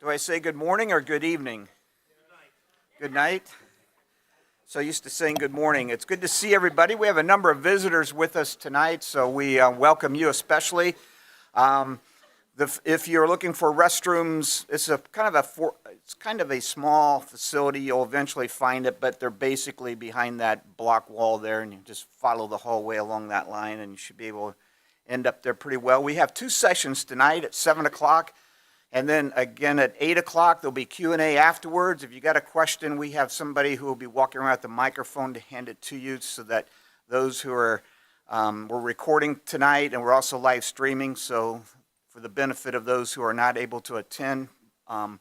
Do I say good morning or good evening? Good night. So used to saying good morning. It's good to see everybody. We have a number of visitors with us tonight, so we welcome you especially. If you're looking for restrooms, it's kind of a small facility. You'll eventually find it, but they're basically behind that block wall there, and you just follow the hallway along that line, and you should be able to end up there pretty well. We have two sessions tonight at 7 o'clock. And then again at 8 o'clock, there'll be Q&A afterwards. If you got a question, we have somebody who will be walking around with the microphone to hand it to you so that those who are, we're recording tonight and we're also live streaming. So for the benefit of those who are not able to attend, can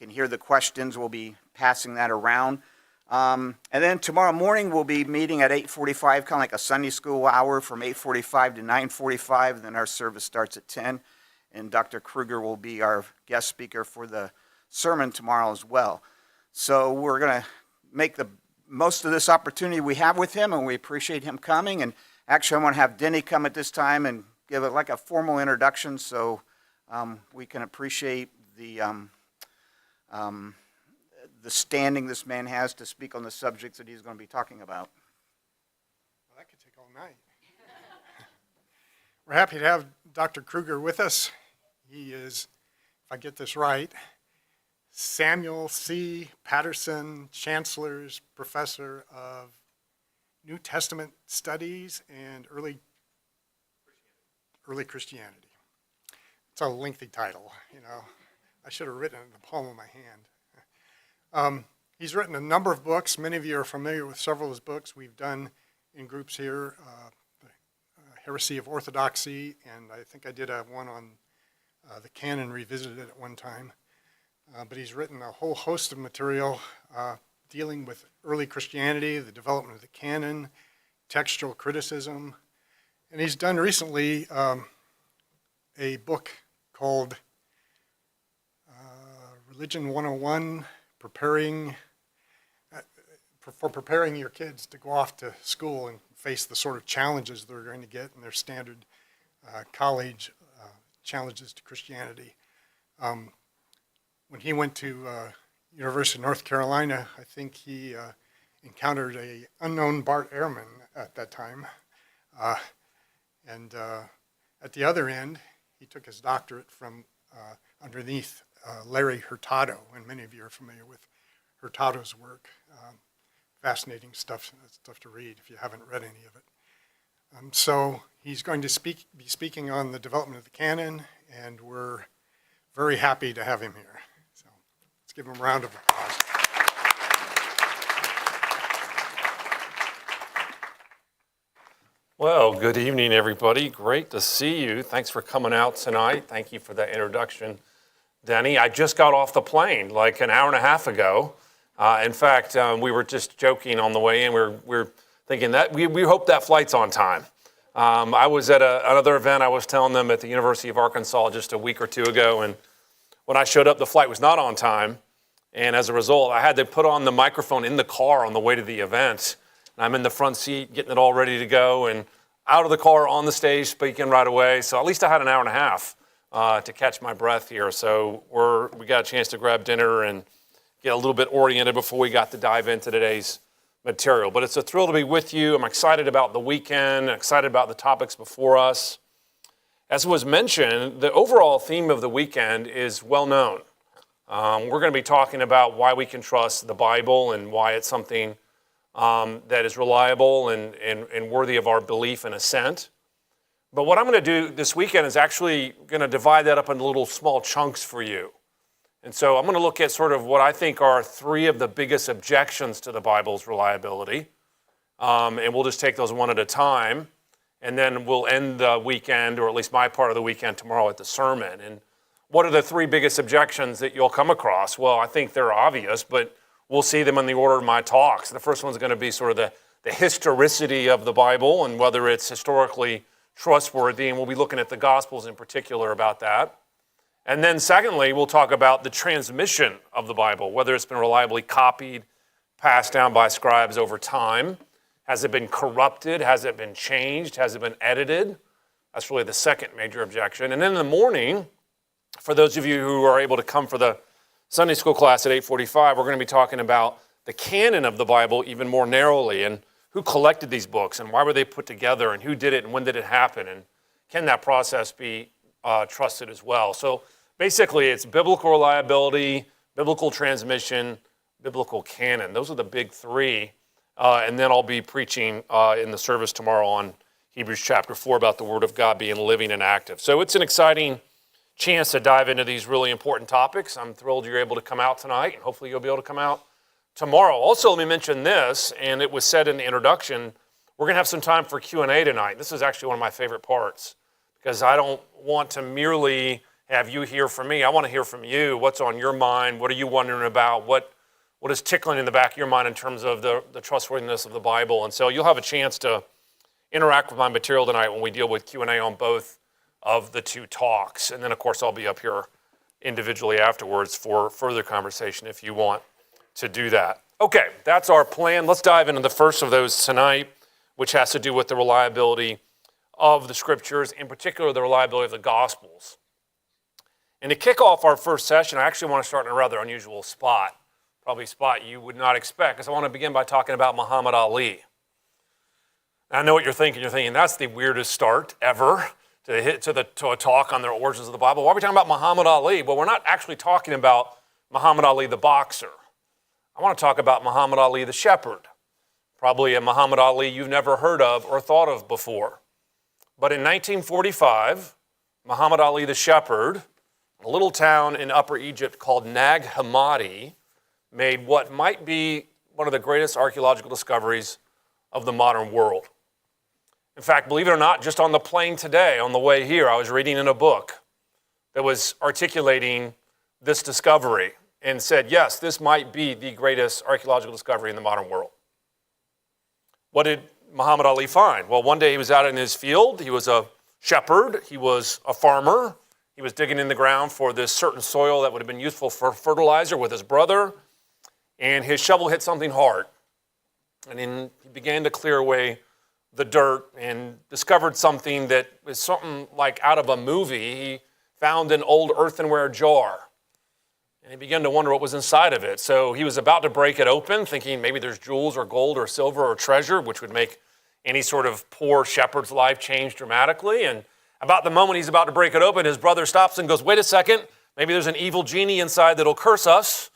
hear the questions, we'll be passing that around. And then tomorrow morning, we'll be meeting at 8:45, kind of like a Sunday school hour from 8:45 to 9:45. And then our service starts at 10. And Dr. Kruger will be our guest speaker for the sermon tomorrow as well. So we're going to make the most of this opportunity we have with him, and we appreciate him coming. And actually, I want to have Denny come at this time and give it like a formal introduction so we can appreciate the standing this man has to speak on the subjects that he's going to be talking about. Well, that could take all night. We're happy to have Dr. Kruger with us. He is, if I get this right, Samuel C. Patterson Chancellor's Professor of New Testament Studies and Early Christianity. It's a lengthy title, you know. I should have written it in the palm of my hand. He's written a number of books. Many of you are familiar with several of his books. We've done in groups here Heresy of Orthodoxy, and I think I did one on the canon revisited at one time. But he's written a whole host of material dealing with early Christianity, the development of the canon, textual criticism. And he's done recently a book called Religion 101, preparing your kids to go off to school and face the sort of challenges they're going to get in their standard college challenges to Christianity. When he went to University of North Carolina, I think he encountered an unknown Bart Ehrman at that time. And at the other end, he took his doctorate from underneath Larry Hurtado, and many of you are familiar with Hurtado's work. Fascinating stuff to read if you haven't read any of it. So he's going to be speaking on the development of the canon, and we're very happy to have him here. So let's give him a round of applause. Well, good evening, everybody. Great to see you. Thanks for coming out tonight. Thank you for that introduction, Denny. I just got off the plane like an hour and a half ago. In fact, we were just joking on the way in. We're thinking that we hope that flight's on time. I was at another event. I was telling them at the University of Arkansas just a week or two ago, and when I showed up, the flight was not on time. And as a result, I had to put on the microphone in the car on the way to the event. And I'm in the front seat, getting it all ready to go, and out of the car on the stage, speaking right away. So at least I had an hour and a half to catch my breath here. So we got a chance to grab dinner and get a little bit oriented before we got to dive into today's material. But it's a thrill to be with you. I'm excited about the weekend, excited about the topics before us. As was mentioned, the overall theme of the weekend is well known. We're going to be talking about why we can trust the Bible and why it's something that is reliable and worthy of our belief and assent. But what I'm going to do this weekend is actually going to divide that up into little small chunks for you. And so I'm going to look at sort of what I think are three of the biggest objections to the Bible's reliability. And we'll just take those one at a time. And then we'll end the weekend, or at least my part of the weekend tomorrow at the sermon. And what are the three biggest objections that you'll come across? Well, I think they're obvious, but we'll see them in the order of my talks. The first one's going to be sort of the historicity of the Bible and whether it's historically trustworthy. And we'll be looking at the Gospels in particular about that. And then secondly, we'll talk about the transmission of the Bible, whether it's been reliably copied, passed down by scribes over time. Has it been corrupted? Has it been changed? Has it been edited? That's really the second major objection. And then in the morning, for those of you who are able to come for the Sunday school class at 8:45, we're going to be talking about the canon of the Bible even more narrowly, and who collected these books, and why were they put together, and who did it, and when did it happen, and can that process be trusted as well? So basically, it's biblical reliability, biblical transmission, biblical canon. Those are the big three. And then I'll be preaching in the service tomorrow on Hebrews chapter 4 about the Word of God being living and active. So it's an exciting chance to dive into these really important topics. I'm thrilled you're able to come out tonight, and hopefully you'll be able to come out tomorrow. Also, let me mention this, and it was said in the introduction, we're going to have some time for Q&A tonight. This is actually one of my favorite parts, because I don't want to merely have you hear from me. I want to hear from you. What's on your mind? What are you wondering about? What is tickling in the back of your mind in terms of the trustworthiness of the Bible? And so you'll have a chance to interact with my material tonight when we deal with Q&A on both of the two talks. And then, of course, I'll be up here individually afterwards for further conversation if you want to do that. Okay, that's our plan. Let's dive into the first of those tonight, which has to do with the reliability of the Scriptures, in particular the reliability of the Gospels. And to kick off our first session, I actually want to start in a rather unusual spot, probably a spot you would not expect, because I want to begin by talking about Muhammad Ali. And I know what you're thinking. You're thinking, that's the weirdest start ever to a talk on the origins of the Bible. Why are we talking about Muhammad Ali? Well, we're not actually talking about Muhammad Ali the boxer. I want to talk about Muhammad Ali the shepherd, probably a Muhammad Ali you've never heard of or thought of before. But in 1945, Muhammad Ali the shepherd, a little town in Upper Egypt called Nag Hammadi, made what might be one of the greatest archaeological discoveries of the modern world. In fact, believe it or not, just on the plane today, on the way here, I was reading in a book that was articulating this discovery and said, yes, this might be the greatest archaeological discovery in the modern world. What did Muhammad Ali find? Well, one day he was out in his field. He was a shepherd. He was a farmer. He was digging in the ground for this certain soil that would have been useful for fertilizer with his brother, and his shovel hit something hard. And then he began to clear away the dirt and discovered something that was something like out of a movie. He found an old earthenware jar, and he began to wonder what was inside of it. So he was about to break it open, thinking maybe there's jewels or gold or silver or treasure, which would make any sort of poor shepherd's life change dramatically. And about the moment he's about to break it open, his brother stops and goes, wait a second, maybe there's an evil genie inside that'll curse us.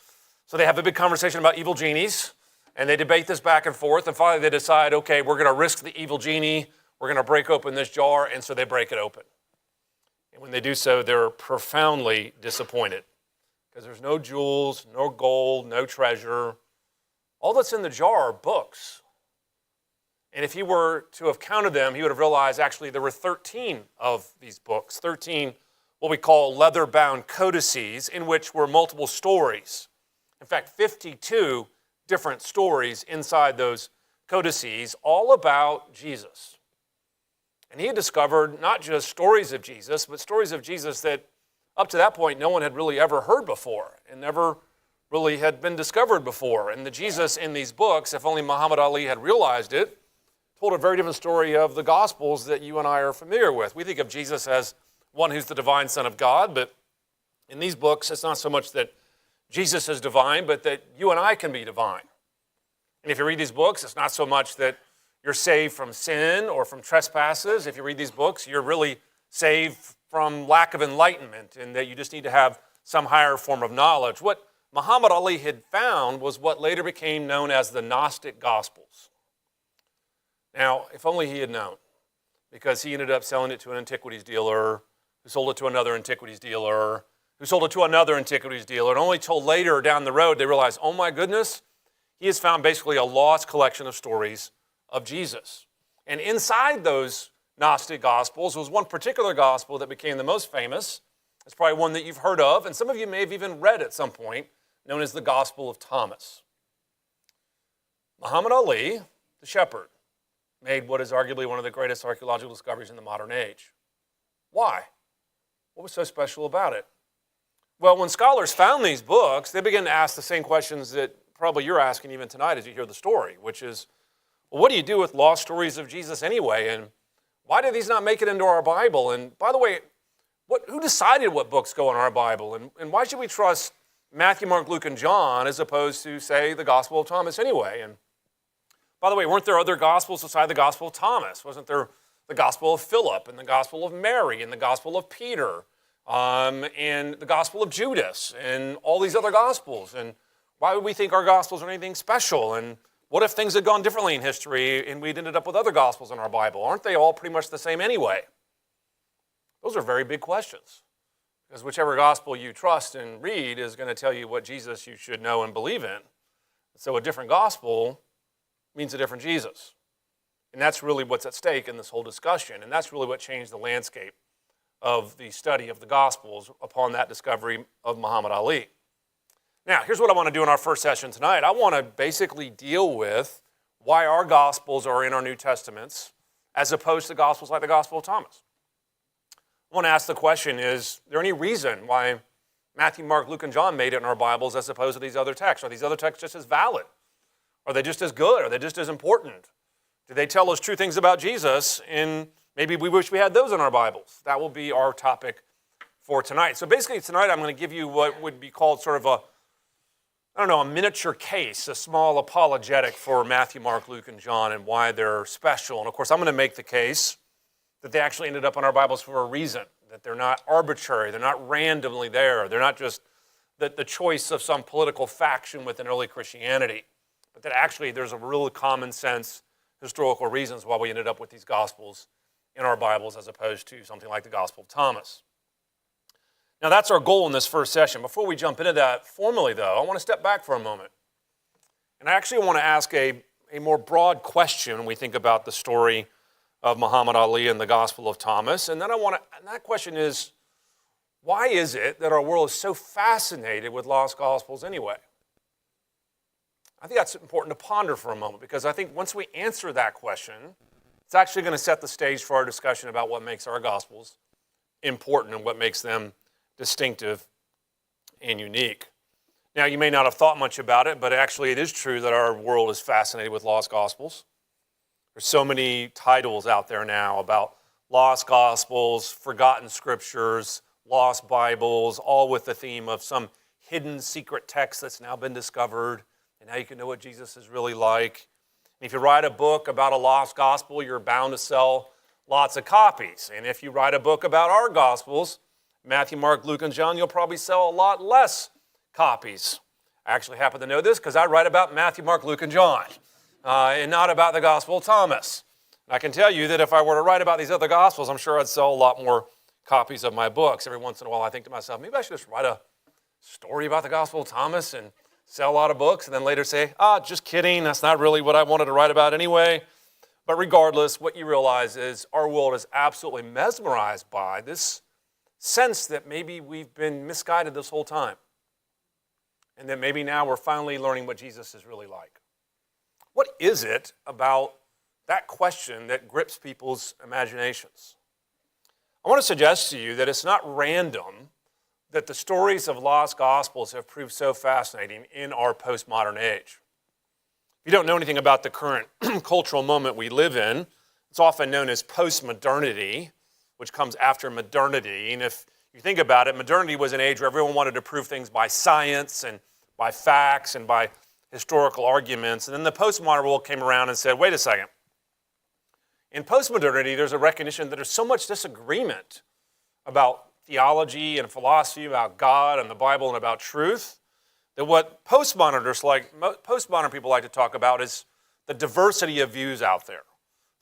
So they have a big conversation about evil genies, and they debate this back and forth, and finally they decide, okay, we're going to risk the evil genie, we're going to break open this jar, and so they break it open. And when they do so, they're profoundly disappointed, because there's no jewels, no gold, no treasure. All that's in the jar are books. And if he were to have counted them, he would have realized actually there were 13 of these books, 13 what we call leather-bound codices, in which were multiple stories. In fact, 52 different stories inside those codices, all about Jesus. And he had discovered not just stories of Jesus, but stories of Jesus that up to that point no one had really ever heard before and never really had been discovered before. And the Jesus in these books, if only Muhammad Ali had realized it, told a very different story of the Gospels that you and I are familiar with. We think of Jesus as one who's the divine Son of God, but in these books, it's not so much that Jesus is divine, but that you and I can be divine. And if you read these books, it's not so much that you're saved from sin or from trespasses. If you read these books, you're really saved from lack of enlightenment and that you just need to have some higher form of knowledge. What Muhammad Ali had found was what later became known as the Gnostic Gospels. Now, if only he had known, because he ended up selling it to an antiquities dealer, who sold it to another antiquities dealer, who sold it to another antiquities dealer, and only till later down the road they realized, oh my goodness, he has found basically a lost collection of stories of Jesus. And inside those Gnostic Gospels was one particular gospel that became the most famous. It's probably one that you've heard of, and some of you may have even read at some point, known as the Gospel of Thomas. Muhammad Ali, the shepherd, made what is arguably one of the greatest archaeological discoveries in the modern age. Why? What was so special about it? Well, when scholars found these books, they began to ask the same questions that probably you're asking even tonight as you hear the story, which is, well, what do you do with lost stories of Jesus anyway? And why do these not make it into our Bible? And by the way, who decided what books go in our Bible? And why should we trust Matthew, Mark, Luke, and John as opposed to, say, the Gospel of Thomas anyway. And by the way, weren't there other Gospels beside the Gospel of Thomas? Wasn't there the Gospel of Philip and the Gospel of Mary and the Gospel of Peter and the Gospel of Judas and all these other Gospels? And why would we think our Gospels are anything special? And what if things had gone differently in history and we'd ended up with other Gospels in our Bible? Aren't they all pretty much the same anyway? Those are very big questions. Because whichever gospel you trust and read is going to tell you what Jesus you should know and believe in. So a different gospel means a different Jesus. And that's really what's at stake in this whole discussion. And that's really what changed the landscape of the study of the Gospels upon that discovery of Muhammad Ali. Now, here's what I want to do in our first session tonight. I want to basically deal with why our Gospels are in our New Testaments as opposed to Gospels like the Gospel of Thomas. I want to ask the question, is there any reason why Matthew, Mark, Luke, and John made it in our Bibles as opposed to these other texts? Are these other texts just as valid? Are they just as good? Are they just as important? Do they tell us true things about Jesus? And maybe we wish we had those in our Bibles. That will be our topic for tonight. So basically tonight I'm going to give you what would be called sort of a miniature case, a small apologetic for Matthew, Mark, Luke, and John and why they're special. And of course I'm going to make the case that they actually ended up in our Bibles for a reason, that they're not arbitrary, they're not randomly there, they're not just the choice of some political faction within early Christianity, but that actually there's a real common sense historical reasons why we ended up with these Gospels in our Bibles as opposed to something like the Gospel of Thomas. Now that's our goal in this first session. Before we jump into that formally though, I want to step back for a moment. And I actually want to ask a more broad question when we think about the story of Muhammad Ali and the Gospel of Thomas. And then and that question is, why is it that our world is so fascinated with lost Gospels anyway? I think that's important to ponder for a moment, because I think once we answer that question, it's actually going to set the stage for our discussion about what makes our Gospels important and what makes them distinctive and unique. Now, you may not have thought much about it, but actually it is true that our world is fascinated with lost Gospels. There's so many titles out there now about lost Gospels, forgotten scriptures, lost Bibles, all with the theme of some hidden secret text that's now been discovered, and now you can know what Jesus is really like. And if you write a book about a lost gospel, you're bound to sell lots of copies. And if you write a book about our Gospels, Matthew, Mark, Luke, and John, you'll probably sell a lot less copies. I actually happen to know this because I write about Matthew, Mark, Luke, and John. And not about the Gospel of Thomas. And I can tell you that if I were to write about these other Gospels, I'm sure I'd sell a lot more copies of my books. Every once in a while I think to myself, maybe I should just write a story about the Gospel of Thomas and sell a lot of books, and then later say, just kidding, that's not really what I wanted to write about anyway. But regardless, what you realize is our world is absolutely mesmerized by this sense that maybe we've been misguided this whole time, and that maybe now we're finally learning what Jesus is really like. What is it about that question that grips people's imaginations? I want to suggest to you that it's not random that the stories of lost Gospels have proved so fascinating in our postmodern age. If you don't know anything about the current cultural moment we live in, it's often known as postmodernity, which comes after modernity. And if you think about it, modernity was an age where everyone wanted to prove things by science and by facts and by historical arguments. And then the postmodern world came around and said, wait a second. In postmodernity, there's a recognition that there's so much disagreement about theology and philosophy, about God and the Bible and about truth, that what postmodern people like to talk about is the diversity of views out there,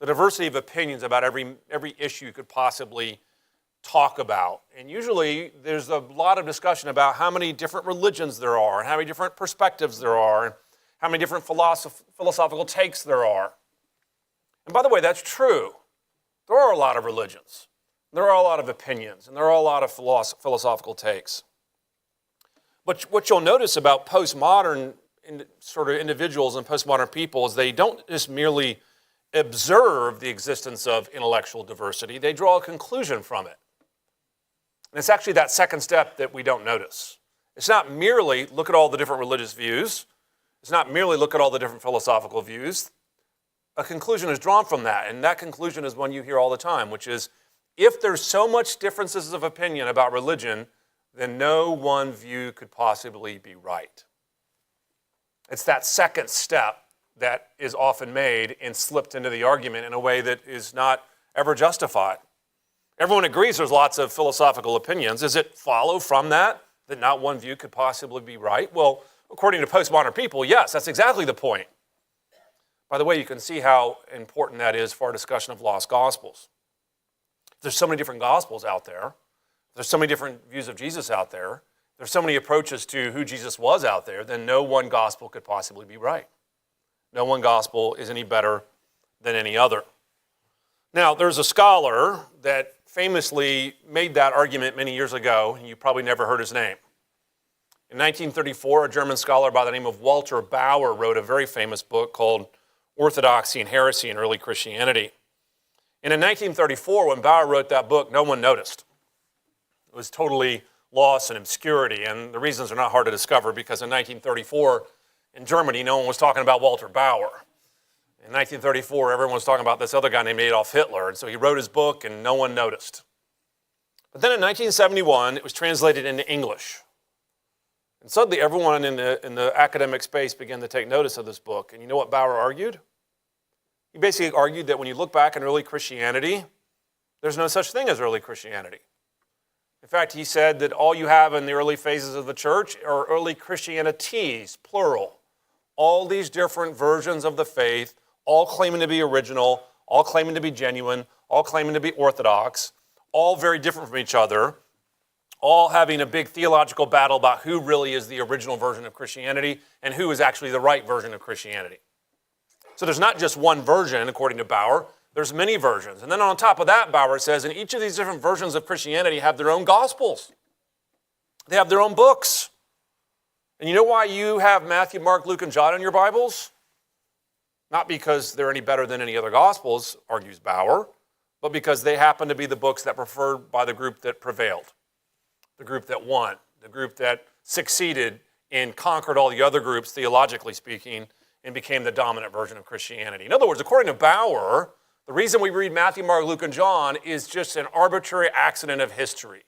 the diversity of opinions about every issue you could possibly talk about. And usually there's a lot of discussion about how many different religions there are and how many different perspectives there are and how many different philosophical takes there are. And by the way, that's true. There are a lot of religions. There are a lot of opinions, and there are a lot of philosophical takes. But what you'll notice about postmodern sort of individuals and postmodern people is they don't just merely observe the existence of intellectual diversity, they draw a conclusion from it. And it's actually that second step that we don't notice. It's not merely look at all the different religious views. It's not merely look at all the different philosophical views. A conclusion is drawn from that, and that conclusion is one you hear all the time, which is if there's so much differences of opinion about religion, then no one view could possibly be right. It's that second step that is often made and slipped into the argument in a way that is not ever justified. Everyone agrees there's lots of philosophical opinions. Does it follow from that not one view could possibly be right? Well, according to postmodern people, yes, that's exactly the point. By the way, you can see how important that is for our discussion of lost gospels. There's so many different gospels out there. There's so many different views of Jesus out there. There's so many approaches to who Jesus was out there, then no one gospel could possibly be right. No one gospel is any better than any other. Now, there's a scholar that famously made that argument many years ago, and you probably never heard his name. In 1934, a German scholar by the name of Walter Bauer wrote a very famous book called Orthodoxy and Heresy in Early Christianity. And in 1934, when Bauer wrote that book, no one noticed. It was totally lost in obscurity, and the reasons are not hard to discover because in 1934, in Germany, no one was talking about Walter Bauer. In 1934, everyone was talking about this other guy named Adolf Hitler, and so he wrote his book and no one noticed. But then in 1971, it was translated into English. And suddenly everyone in the academic space began to take notice of this book. And you know what Bauer argued? He basically argued that when you look back in early Christianity, there's no such thing as early Christianity. In fact, he said that all you have in the early phases of the church are early Christianities, plural. All these different versions of the faith, all claiming to be original, all claiming to be genuine, all claiming to be orthodox, all very different from each other, all having a big theological battle about who really is the original version of Christianity and who is actually the right version of Christianity. So there's not just one version, according to Bauer, there's many versions. And then on top of that, Bauer says, and each of these different versions of Christianity have their own gospels. They have their own books. And you know why you have Matthew, Mark, Luke, and John in your Bibles? Not because they're any better than any other gospels, argues Bauer, but because they happen to be the books that preferred by the group that prevailed, the group that won, the group that succeeded and conquered all the other groups, theologically speaking, and became the dominant version of Christianity. In other words, according to Bauer, the reason we read Matthew, Mark, Luke, and John is just an arbitrary accident of history.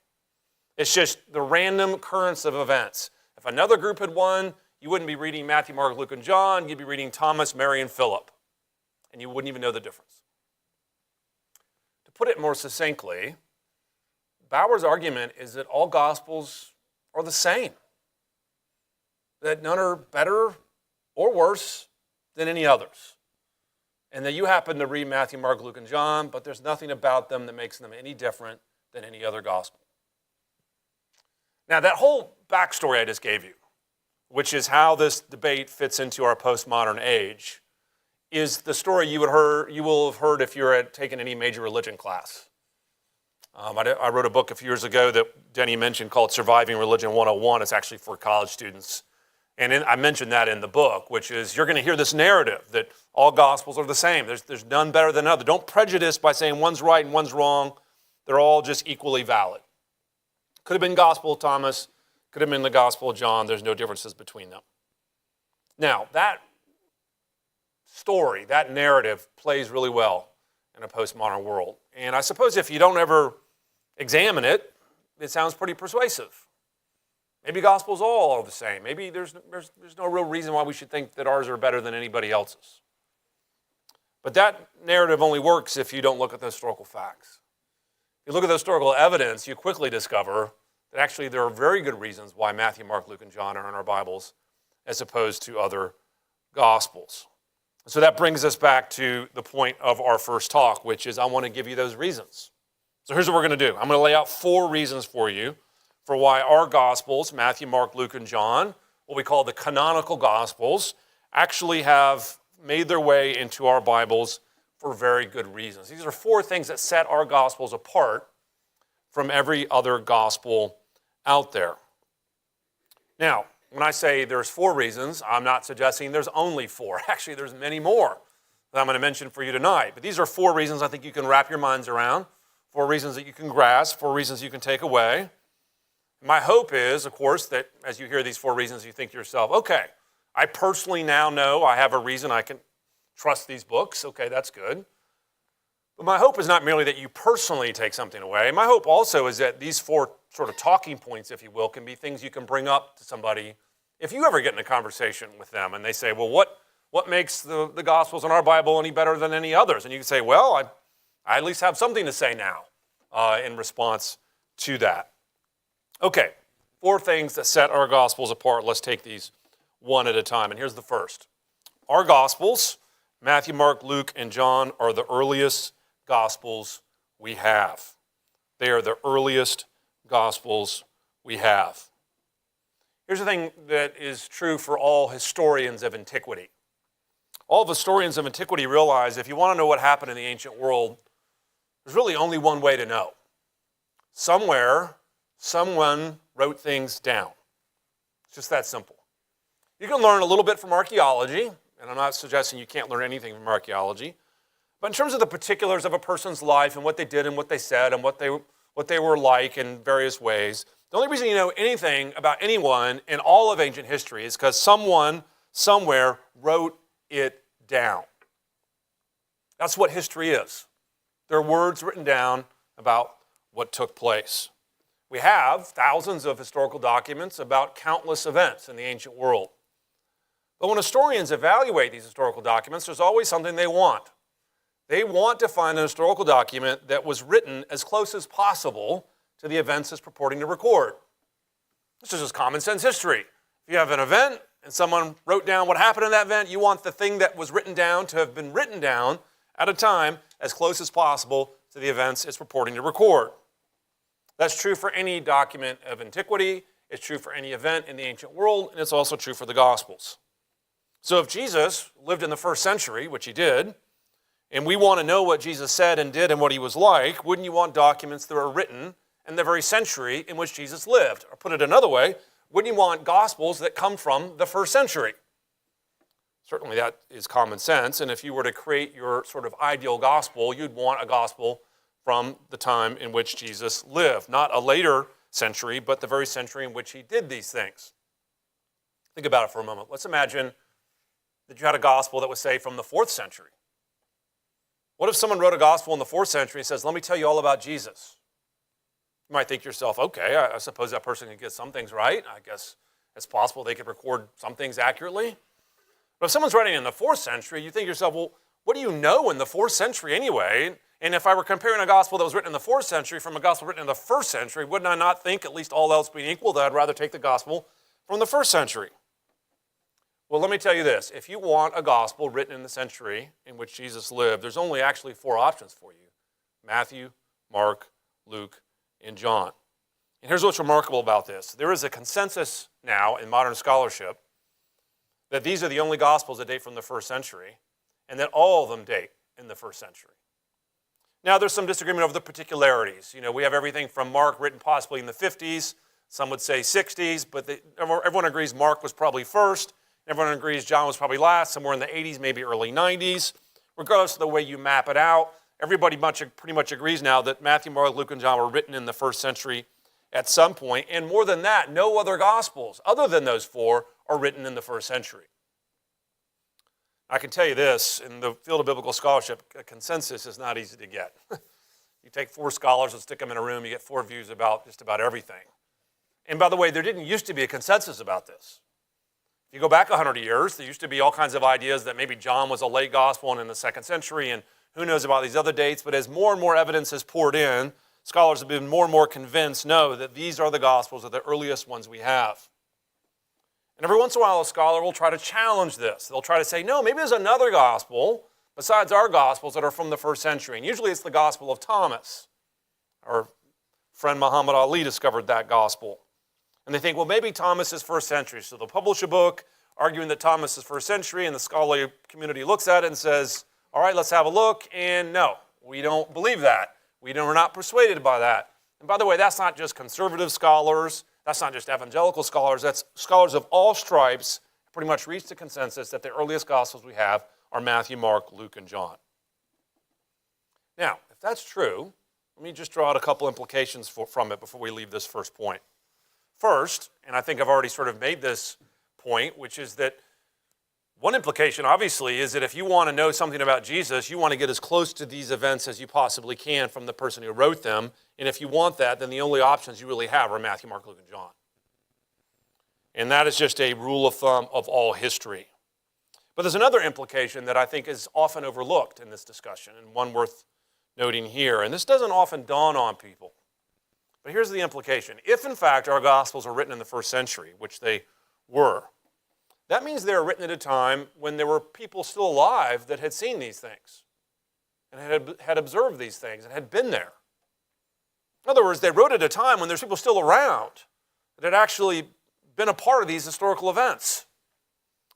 It's just the random occurrence of events. If another group had won, you wouldn't be reading Matthew, Mark, Luke, and John. You'd be reading Thomas, Mary, and Philip. And you wouldn't even know the difference. To put it more succinctly, Bauer's argument is that all gospels are the same. That none are better or worse than any others. And that you happen to read Matthew, Mark, Luke, and John, but there's nothing about them that makes them any different than any other gospel. Now, that whole backstory I just gave you, which is how this debate fits into our postmodern age, is the story you will have heard if you're taking any major religion class. I wrote a book a few years ago that Denny mentioned called Surviving Religion 101. It's actually for college students. And I mentioned that in the book, which is you're going to hear this narrative that all gospels are the same. There's none better than another. Don't prejudice by saying one's right and one's wrong. They're all just equally valid. Could have been Gospel of Thomas, could have been the Gospel of John. There's no differences between them. Now, that story, that narrative plays really well in a postmodern world. And I suppose if you don't ever examine it, it sounds pretty persuasive. Maybe gospels all are the same. Maybe there's no real reason why we should think that ours are better than anybody else's. But that narrative only works if you don't look at the historical facts. If you look at the historical evidence, you quickly discover that actually there are very good reasons why Matthew, Mark, Luke, and John are in our Bibles as opposed to other gospels. So that brings us back to the point of our first talk, which is I want to give you those reasons. So here's what we're going to do. I'm going to lay out 4 reasons for you for why our Gospels, Matthew, Mark, Luke, and John, what we call the canonical Gospels, actually have made their way into our Bibles for very good reasons. These are 4 things that set our Gospels apart from every other Gospel out there. Now, when I say there's 4 reasons, I'm not suggesting there's only 4. Actually, there's many more that I'm going to mention for you tonight. But these are 4 reasons I think you can wrap your minds around, 4 reasons that you can grasp, 4 reasons you can take away. My hope is, of course, that as you hear these 4 reasons, you think to yourself, okay, I personally now know I have a reason I can trust these books. Okay, that's good. But my hope is not merely that you personally take something away. My hope also is that these 4 sort of talking points, if you will, can be things you can bring up to somebody if you ever get in a conversation with them and they say, well, what makes the Gospels in our Bible any better than any others? And you can say, well, I at least have something to say now in response to that. Okay, 4 things that set our Gospels apart. Let's take these one at a time. And here's the first. Our Gospels, Matthew, Mark, Luke, and John, are the earliest Gospels we have. They are the earliest Gospels we have. Here's the thing that is true for all historians of antiquity. All of historians of antiquity realize if you want to know what happened in the ancient world, there's really only one way to know. Somewhere, someone wrote things down. It's just that simple. You can learn a little bit from archaeology, and I'm not suggesting you can't learn anything from archaeology, but in terms of the particulars of a person's life and what they did and what they said and what they were like in various ways, the only reason you know anything about anyone in all of ancient history is because someone, somewhere, wrote it down. That's what history is. There are words written down about what took place. We have thousands of historical documents about countless events in the ancient world. But when historians evaluate these historical documents, there's always something they want. They want to find an historical document that was written as close as possible to the events it's purporting to record. This is just common sense history. If you have an event and someone wrote down what happened in that event, you want the thing that was written down to have been written down at a time as close as possible to the events it's purporting to record. That's true for any document of antiquity, it's true for any event in the ancient world, and it's also true for the Gospels. So if Jesus lived in the first century, which he did, and we want to know what Jesus said and did and what he was like, wouldn't you want documents that were written in the very century in which Jesus lived? Or put it another way, wouldn't you want Gospels that come from the first century? Certainly that is common sense, and if you were to create your sort of ideal gospel, you'd want a gospel from the time in which Jesus lived. Not a later century, but the very century in which he did these things. Think about it for a moment. Let's imagine that you had a gospel that was, say, from the 4th century. What if someone wrote a gospel in the 4th century and says, let me tell you all about Jesus? You might think to yourself, okay, I suppose that person can get some things right. I guess it's possible they could record some things accurately. But if someone's writing in the 4th century, you think to yourself, well, what do you know in the 4th century anyway? And if I were comparing a gospel that was written in the 4th century from a gospel written in the 1st century, wouldn't I not think, at least all else being equal, that I'd rather take the gospel from the 1st century? Well, let me tell you this. If you want a gospel written in the century in which Jesus lived, there's only actually 4 options for you: Matthew, Mark, Luke, and John. And here's what's remarkable about this. There is a consensus now in modern scholarship that these are the only gospels that date from the 1st century, and that all of them date in the 1st century. Now, there's some disagreement over the particularities. You know, we have everything from Mark written possibly in the 50s, some would say 60s, but everyone agrees Mark was probably first. Everyone agrees John was probably last, somewhere in the 80s, maybe early 90s. Regardless of the way you map it out, everybody pretty much agrees now that Matthew, Mark, Luke, and John were written in the 1st century at some point. And more than that, no other gospels other than those 4 are written in the 1st century. I can tell you this, in the field of biblical scholarship, a consensus is not easy to get. You take 4 scholars and stick them in a room, you get 4 views about just about everything. And by the way, there didn't used to be a consensus about this. If you go back 100 years, there used to be all kinds of ideas that maybe John was a late gospel and in the 2nd century, and who knows about these other dates. But as more and more evidence has poured in, scholars have been more and more convinced, no, that these are the gospels, are the earliest ones we have. And every once in a while, a scholar will try to challenge this. They'll try to say, no, maybe there's another gospel besides our gospels that are from the 1st century. And usually it's the gospel of Thomas. Our friend Muhammad Ali discovered that gospel. And they think, well, maybe Thomas is 1st century. So they'll publish a book arguing that Thomas is 1st century, and the scholarly community looks at it and says, all right, let's have a look. And no, we don't believe that. We're not persuaded by that. And by the way, that's not just conservative scholars. That's not just evangelical scholars. That's scholars of all stripes pretty much reached a consensus that the earliest gospels we have are Matthew, Mark, Luke, and John. Now, if that's true, let me just draw out a couple implications from it before we leave this first point. First, and I think I've already sort of made this point, which is that One implication, obviously, is that if you want to know something about Jesus, you want to get as close to these events as you possibly can from the person who wrote them. And if you want that, then the only options you really have are Matthew, Mark, Luke, and John. And that is just a rule of thumb of all history. But there's another implication that I think is often overlooked in this discussion, and one worth noting here. And this doesn't often dawn on people. But here's the implication. If, in fact, our Gospels are written in the first century, which they were, that means they were written at a time when there were people still alive that had seen these things and had observed these things and had been there. In other words, they wrote at a time when there's people still around that had actually been a part of these historical events.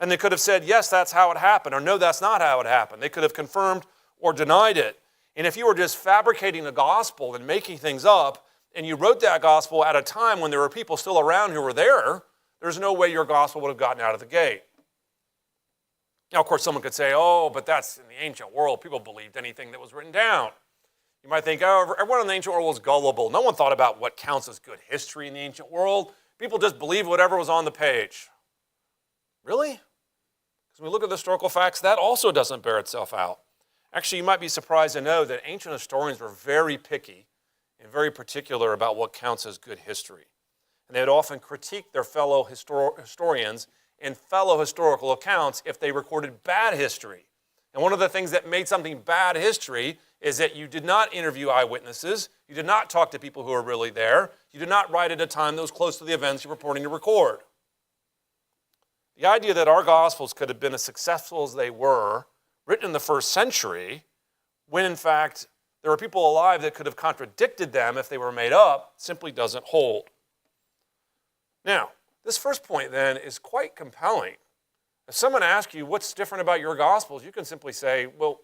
And they could have said, yes, that's how it happened, or no, that's not how it happened. They could have confirmed or denied it. And if you were just fabricating a gospel and making things up, and you wrote that gospel at a time when there were people still around who were there, there's no way your gospel would have gotten out of the gate. Now, of course, someone could say, oh, but that's in the ancient world. People believed anything that was written down. You might think, oh, everyone in the ancient world was gullible. No one thought about what counts as good history in the ancient world. People just believed whatever was on the page. Really? Because when we look at the historical facts, that also doesn't bear itself out. Actually, you might be surprised to know that ancient historians were very picky and very particular about what counts as good history. And they would often critique their fellow historians and fellow historical accounts if they recorded bad history. And one of the things that made something bad history is that you did not interview eyewitnesses, you did not talk to people who were really there, you did not write at a time that was close to the events you're purporting to record. The idea that our Gospels could have been as successful as they were, written in the first century, when in fact there were people alive that could have contradicted them if they were made up, simply doesn't hold. Now, this first point then is quite compelling. If someone asks you what's different about your Gospels, you can simply say, well,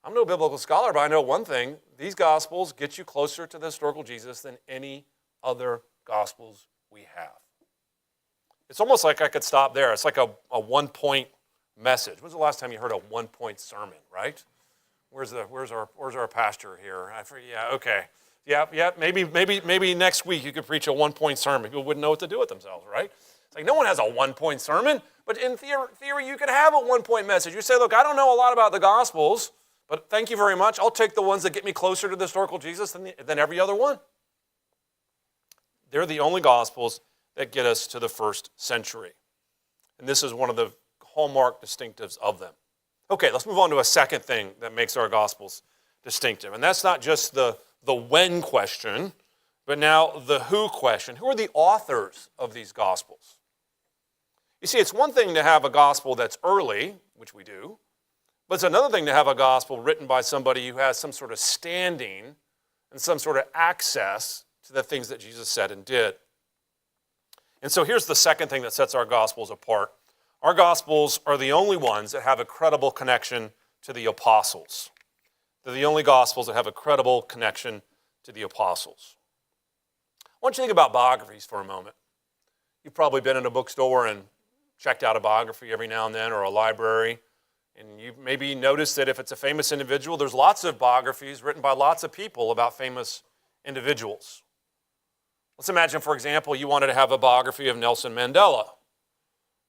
I'm no biblical scholar, but I know one thing. These Gospels get you closer to the historical Jesus than any other Gospels we have. It's almost like I could stop there. It's like a one-point message. When's the last time you heard a one-point sermon, right? Where's our pastor here? Yeah, okay. Yeah, maybe next week you could preach a one-point sermon. People wouldn't know what to do with themselves, right? It's like no one has a one-point sermon, but in theory you could have a one-point message. You say, look, I don't know a lot about the Gospels, but thank you very much. I'll take the ones that get me closer to the historical Jesus than every other one. They're the only Gospels that get us to the first century. And this is one of the hallmark distinctives of them. Okay, let's move on to a second thing that makes our Gospels distinctive. And that's not just the when question, but now the who question. Who are the authors of these Gospels? You see, it's one thing to have a Gospel that's early, which we do, but it's another thing to have a Gospel written by somebody who has some sort of standing and some sort of access to the things that Jesus said and did. And so here's the second thing that sets our Gospels apart. Our Gospels are the only ones that have a credible connection to the apostles. They're the only Gospels that have a credible connection to the apostles. I want you to think about biographies for a moment. You've probably been in a bookstore and checked out a biography every now and then, or a library, and you've maybe noticed that if it's a famous individual, there's lots of biographies written by lots of people about famous individuals. Let's imagine, for example, you wanted to have a biography of Nelson Mandela.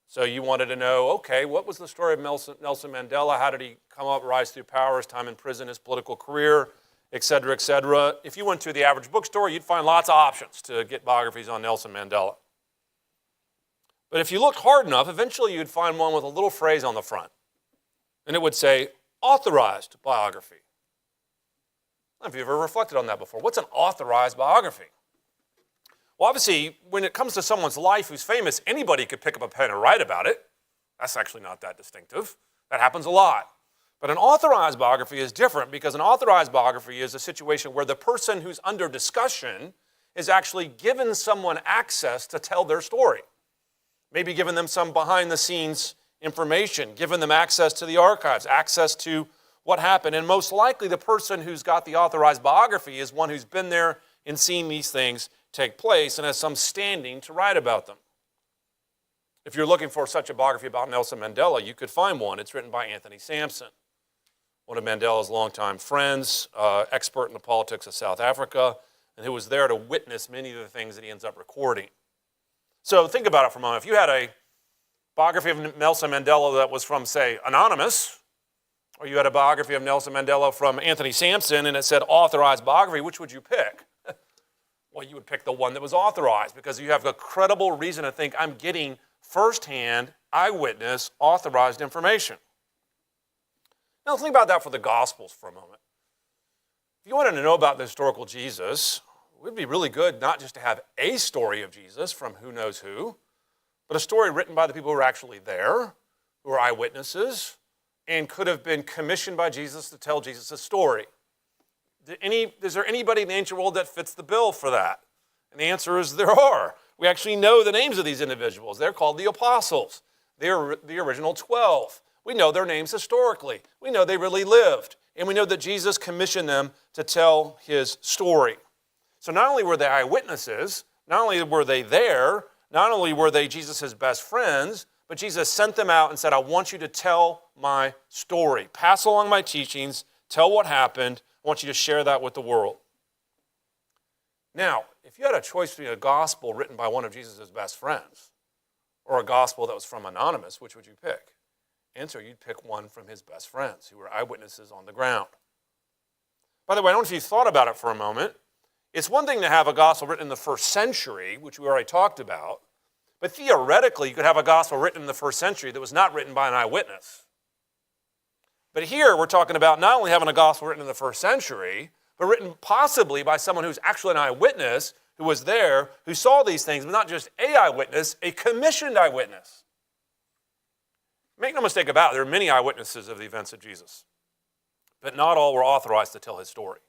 So you wanted to know, okay, what was the story of Nelson Mandela? How did he come up, rise through power, his time in prison, his political career, et cetera, et cetera. If you went to the average bookstore, you'd find lots of options to get biographies on Nelson Mandela. But if you looked hard enough, eventually you'd find one with a little phrase on the front. And it would say, authorized biography. I don't know if you've ever reflected on that before. What's an authorized biography? Well, obviously, when it comes to someone's life who's famous, anybody could pick up a pen and write about it. That's actually not that distinctive. That happens a lot. But an authorized biography is different because an authorized biography is a situation where the person who's under discussion is actually given someone access to tell their story. Maybe giving them some behind-the-scenes information, giving them access to the archives, access to what happened. And most likely the person who's got the authorized biography is one who's been there and seen these things take place and has some standing to write about them. If you're looking for such a biography about Nelson Mandela, you could find one. It's written by Anthony Sampson, one of Mandela's longtime friends, expert in the politics of South Africa, and who was there to witness many of the things that he ends up recording. So think about it for a moment. If you had biography of Nelson Mandela that was from, say, anonymous, or you had a biography of Nelson Mandela from Anthony Sampson and it said authorized biography, which would you pick? Well, you would pick the one that was authorized because you have a credible reason to think I'm getting firsthand, eyewitness, authorized information. Now, think about that for the Gospels for a moment. If you wanted to know about the historical Jesus, it would be really good not just to have a story of Jesus from who knows who, but a story written by the people who were actually there, who were eyewitnesses, and could have been commissioned by Jesus to tell Jesus' story. Is there anybody in the ancient world that fits the bill for that? And the answer is there are. We actually know the names of these individuals. They're called the apostles. They're the original 12. We know their names historically. We know they really lived. And we know that Jesus commissioned them to tell his story. So not only were they eyewitnesses, not only were they there, not only were they Jesus' best friends, but Jesus sent them out and said, I want you to tell my story. Pass along my teachings. Tell what happened. I want you to share that with the world. Now, if you had a choice between a gospel written by one of Jesus' best friends or a gospel that was from anonymous, which would you pick? Answer, you'd pick one from his best friends who were eyewitnesses on the ground. By the way, I don't know if you thought about it for a moment. It's one thing to have a gospel written in the first century, which we already talked about, but theoretically, you could have a gospel written in the first century that was not written by an eyewitness. But here, we're talking about not only having a gospel written in the first century, but written possibly by someone who's actually an eyewitness, who was there, who saw these things, but not just an eyewitness, a commissioned eyewitness. Make no mistake about it, there are many eyewitnesses of the events of Jesus, but not all were authorized to tell his story.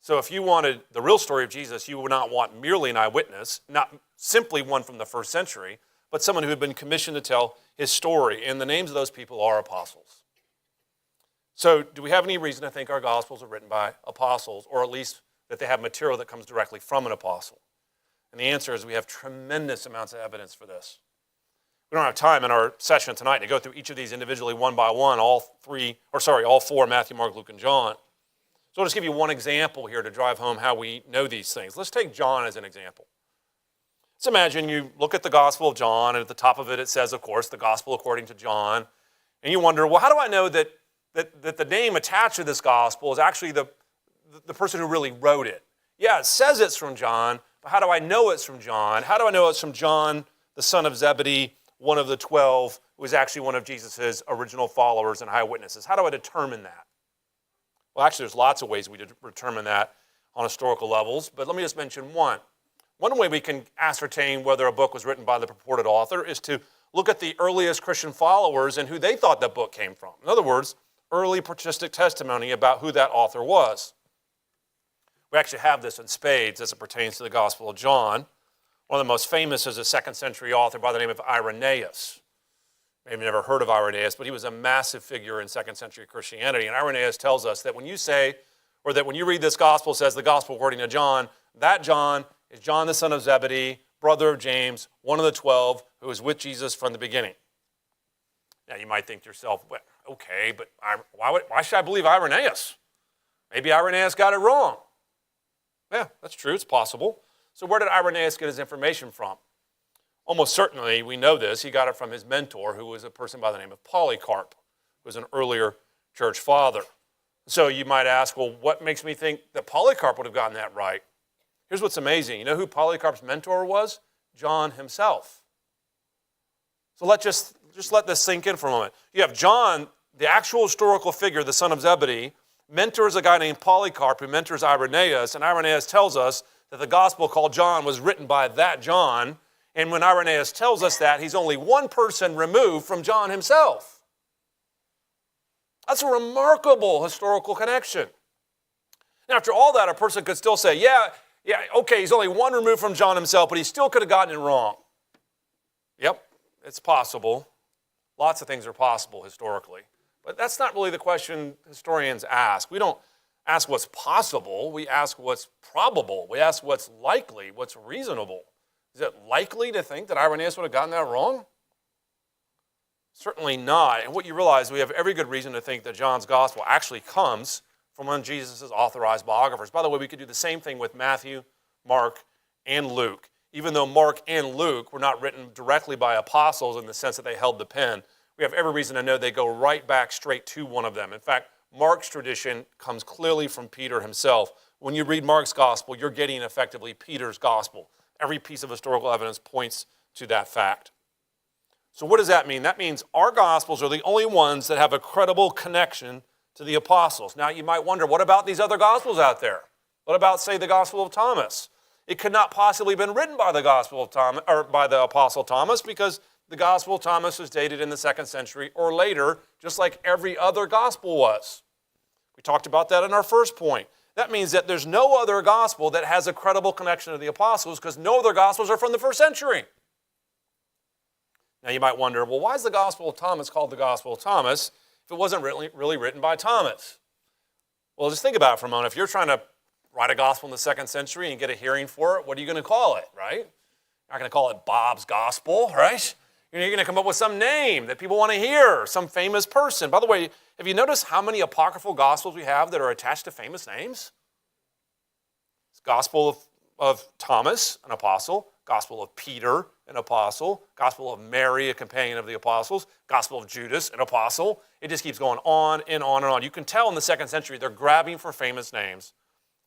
So if you wanted the real story of Jesus, you would not want merely an eyewitness, not simply one from the first century, but someone who had been commissioned to tell his story. And the names of those people are apostles. So do we have any reason to think our Gospels are written by apostles, or at least that they have material that comes directly from an apostle? And the answer is we have tremendous amounts of evidence for this. We don't have time in our session tonight to go through each of these individually one by one, all four, Matthew, Mark, Luke, and John. So I'll just give you one example here to drive home how we know these things. Let's take John as an example. Let's imagine you look at the Gospel of John, and at the top of it, it says, of course, the Gospel according to John. And you wonder, well, how do I know that the name attached to this Gospel is actually the person who really wrote it? Yeah, it says it's from John, but how do I know it's from John? How do I know it's from John, the son of Zebedee, one of the 12, who was actually one of Jesus' original followers and eyewitnesses? How do I determine that? Well, actually, there's lots of ways we determine that on historical levels, but let me just mention one. One way we can ascertain whether a book was written by the purported author is to look at the earliest Christian followers and who they thought that book came from. In other words, early patristic testimony about who that author was. We actually have this in spades as it pertains to the Gospel of John. One of the most famous is a 2nd century author by the name of Irenaeus. Maybe you've never heard of Irenaeus, but he was a massive figure in 2nd century Christianity. And Irenaeus tells us that when you say, or that when you read this gospel, says the gospel according to John, that John is John the son of Zebedee, brother of James, one of the 12, who was with Jesus from the beginning. Now you might think to yourself, well, okay, but why should I believe Irenaeus? Maybe Irenaeus got it wrong. Yeah, that's true, it's possible. So where did Irenaeus get his information from? Almost certainly, we know this, he got it from his mentor, who was a person by the name of Polycarp, who was an earlier church father. So you might ask, well, what makes me think that Polycarp would have gotten that right? Here's what's amazing. You know who Polycarp's mentor was? John himself. So just let this sink in for a moment. You have John, the actual historical figure, the son of Zebedee, mentors a guy named Polycarp who mentors Irenaeus, and Irenaeus tells us that the gospel called John was written by that John. And when Irenaeus tells us that, he's only one person removed from John himself. That's a remarkable historical connection. And after all that, a person could still say, yeah, okay, he's only one removed from John himself, but he still could have gotten it wrong. Yep, it's possible. Lots of things are possible historically. But that's not really the question historians ask. We don't ask what's possible. We ask what's probable. We ask what's likely, what's reasonable. Is it likely to think that Irenaeus would have gotten that wrong? Certainly not. And what you realize, we have every good reason to think that John's gospel actually comes from one of Jesus' authorized biographers. By the way, we could do the same thing with Matthew, Mark, and Luke. even though Mark and Luke were not written directly by apostles in the sense that they held the pen, we have every reason to know they go right back straight to one of them. In fact, Mark's tradition comes clearly from Peter himself. When you read Mark's gospel, you're getting effectively Peter's gospel. Every piece of historical evidence points to that fact. So what does that mean? That means our gospels are the only ones that have a credible connection to the apostles. Now you might wonder, what about these other gospels out there? What about, say, the Gospel of Thomas? It could not possibly have been written by the Gospel of Thomas or by the Apostle Thomas, because the Gospel of Thomas was dated in the 2nd century or later, just like every other gospel was. We talked about that in our first point. That means that there's no other gospel that has a credible connection to the apostles, because no other gospels are from the 1st century. Now you might wonder, well, why is the Gospel of Thomas called the Gospel of Thomas if it wasn't really written by Thomas? Well, just think about it for a moment. If you're trying to write a gospel in the 2nd century and get a hearing for it, what are you going to call it, right? You're not going to call it Bob's Gospel, right? You're going to come up with some name that people want to hear, some famous person. By the way, have you noticed how many apocryphal gospels we have that are attached to famous names? It's Gospel of Thomas, an apostle, Gospel of Peter, an apostle, Gospel of Mary, a companion of the apostles, Gospel of Judas, an apostle. It just keeps going on and on and on. You can tell in the 2nd century they're grabbing for famous names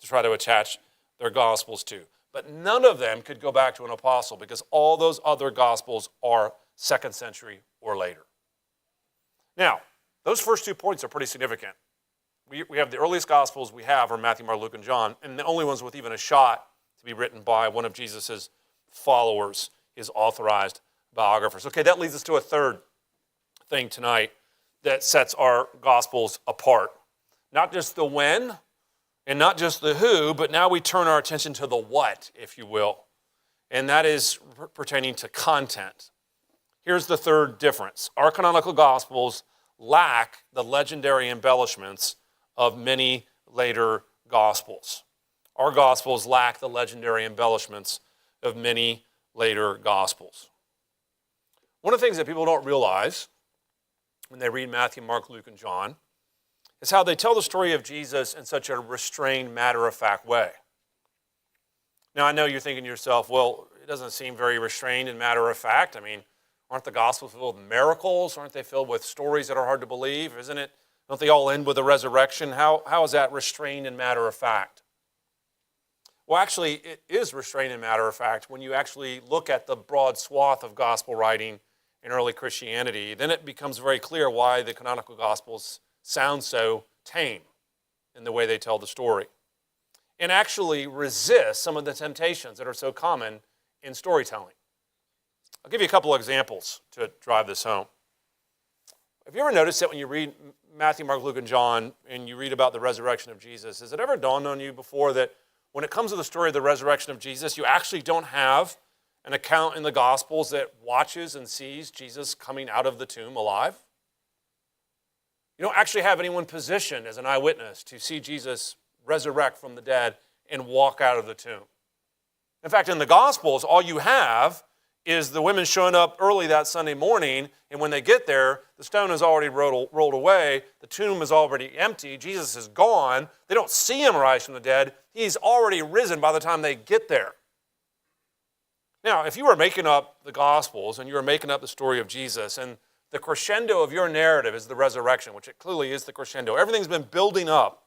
to try to attach their gospels to. But none of them could go back to an apostle, because all those other gospels are 2nd century or later. Now, those first 2 points are pretty significant. We have the earliest gospels we have are Matthew, Mark, Luke, and John, and the only ones with even a shot to be written by one of Jesus' followers, his authorized biographers. Okay, that leads us to a third thing tonight that sets our gospels apart. Not just the when and not just the who, but now we turn our attention to the what, if you will. And that is pertaining to content. Here's the third difference. Our canonical gospels lack the legendary embellishments of many later gospels. Our gospels lack the legendary embellishments of many later gospels. One of the things that people don't realize when they read Matthew, Mark, Luke, and John is how they tell the story of Jesus in such a restrained, matter-of-fact way. Now, I know you're thinking to yourself, well, it doesn't seem very restrained and matter-of-fact. I mean, aren't the Gospels filled with miracles? Aren't they filled with stories that are hard to believe? Isn't it? Don't they all end with a resurrection? How is that restrained and matter-of-fact? Well, actually, it is restrained and matter-of-fact when you actually look at the broad swath of gospel writing in early Christianity. Then it becomes very clear why the canonical Gospels sound so tame in the way they tell the story, and actually resist some of the temptations that are so common in storytelling. I'll give you a couple of examples to drive this home. Have you ever noticed that when you read Matthew, Mark, Luke, and John, and you read about the resurrection of Jesus, has it ever dawned on you before that when it comes to the story of the resurrection of Jesus, you actually don't have an account in the Gospels that watches and sees Jesus coming out of the tomb alive? You don't actually have anyone positioned as an eyewitness to see Jesus resurrect from the dead and walk out of the tomb. In fact, in the Gospels, all you have is the women showing up early that Sunday morning, and when they get there, the stone is already rolled away, the tomb is already empty, Jesus is gone, they don't see him rise from the dead, he's already risen by the time they get there. Now, if you were making up the Gospels and you were making up the story of Jesus, and the crescendo of your narrative is the resurrection, which it clearly is the crescendo, everything's been building up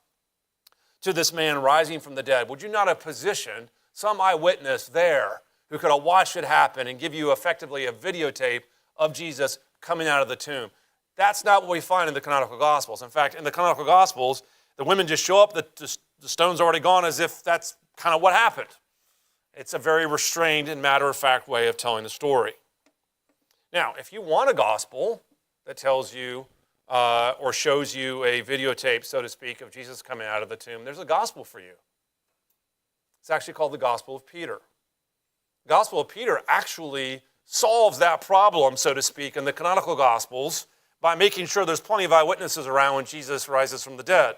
to this man rising from the dead, would you not have positioned some eyewitness there who could have watched it happen and give you effectively a videotape of Jesus coming out of the tomb? That's not what we find in the canonical Gospels. In fact, in the canonical Gospels, the women just show up, the stone's already gone, as if that's kind of what happened. It's a very restrained and matter-of-fact way of telling the story. Now, if you want a gospel that tells you or shows you a videotape, so to speak, of Jesus coming out of the tomb, there's a gospel for you. It's actually called the Gospel of Peter. The Gospel of Peter actually solves that problem, so to speak, in the canonical Gospels by making sure there's plenty of eyewitnesses around when Jesus rises from the dead.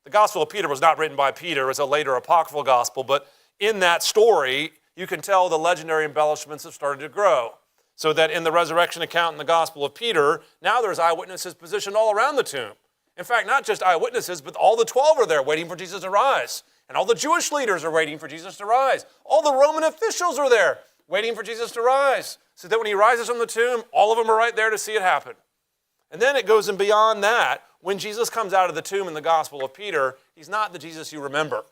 The Gospel of Peter was not written by Peter. It's a later apocryphal gospel, but in that story, you can tell the legendary embellishments have started to grow. So that in the resurrection account in the Gospel of Peter, now there's eyewitnesses positioned all around the tomb. In fact, not just eyewitnesses, but all the 12 are there waiting for Jesus to rise. And all the Jewish leaders are waiting for Jesus to rise. All the Roman officials are there waiting for Jesus to rise. So that when he rises from the tomb, all of them are right there to see it happen. And then it goes in beyond that. When Jesus comes out of the tomb in the Gospel of Peter, he's not the Jesus you remember.